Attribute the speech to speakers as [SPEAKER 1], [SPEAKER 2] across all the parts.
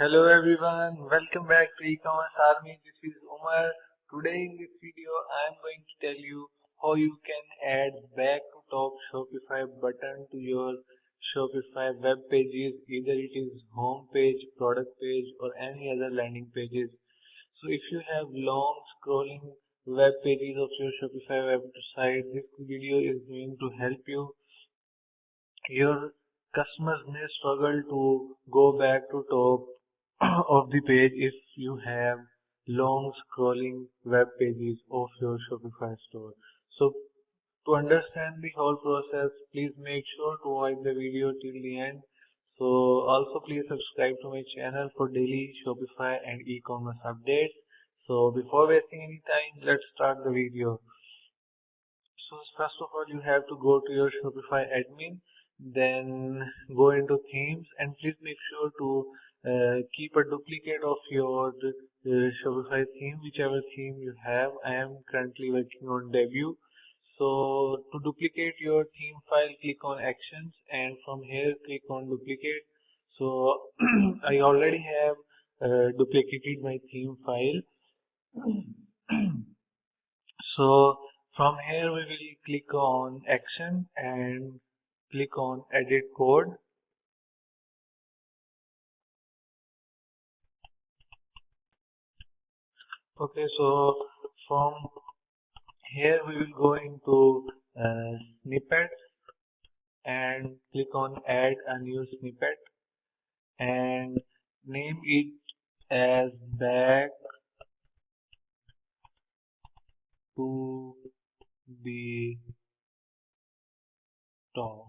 [SPEAKER 1] Hello everyone, welcome back to Ecommerce Army. This is Umar. Today in this video I am going to tell you how you can add back to top Shopify button to your Shopify web pages, either it is home page, product page or any other landing pages. So if you have long scrolling web pages of your Shopify website, this video is going to help you. Your customers may struggle to go back to top of the page if you have long scrolling web pages of your Shopify store. So to understand the whole process, please make sure to watch the video till the end. So also please subscribe to my channel for daily Shopify and e-commerce updates. So before wasting any time, let's start the video. So first of all, you have to go to your Shopify admin, then go into themes, and please make sure to keep a duplicate of your Shopify theme, whichever theme you have. I am currently working on debut. So to duplicate your theme file, click on actions, and from here click on duplicate. So I already have duplicated my theme file. So from here we will click on action and click on edit code. Okay, so from here we will go into snippets and click on add a new snippet and name it as back to the top.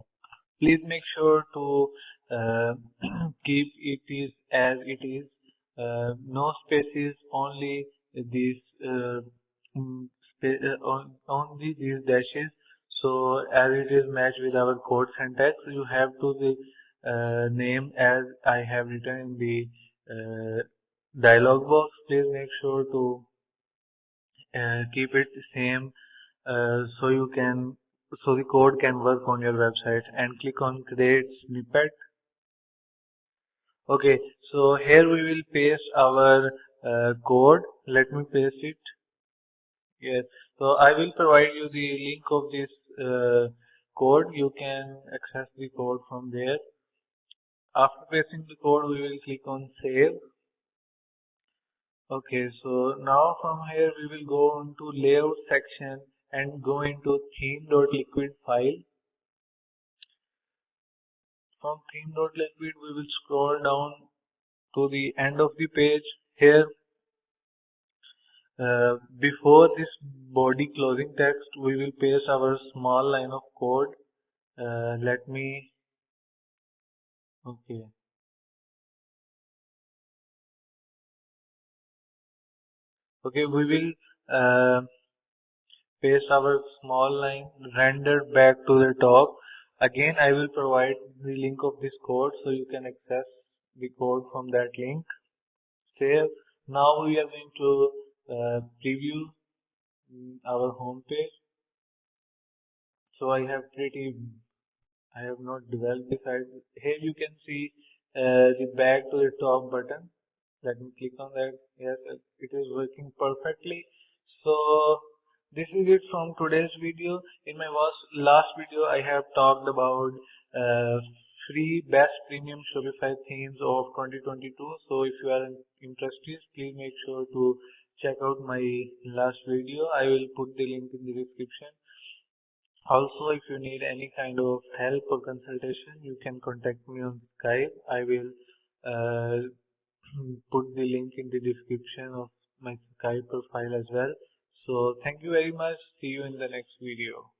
[SPEAKER 1] Please make sure to keep it is as it is, no spaces, only these only these dashes. So as it is matched with our code syntax, you have to the name as I have written in the dialog box. Please make sure to keep it same, so the code can work on your website, and click on create snippet. Okay, so here we will paste our code. Let me paste it. Yes, so I will provide you the link of this code. You can access the code from there. After pasting the code, we will click on save. Okay, so now from here we will go on to layout section and go into theme.liquid file. From theme.liquid we will scroll down to the end of the page. Here before this body closing text we will paste our small line of code. Let me okay okay we will paste our small line, render back to the top. Again I will provide the link of this code so you can access the code from that link. Save. Now we are going to preview our home page. So I have not developed this side. Here you can see the back to the top button. Let me click on that. Yes, it is working perfectly. So this is it from today's video. In my last video, I have talked about free best premium Shopify themes of 2022. So if you are interested, please make sure to check out my last video. I will put the link in the description. Also, if you need any kind of help or consultation, you can contact me on Skype. I will put the link in the description of my Skype profile as well. So thank you very much. See you in the next video.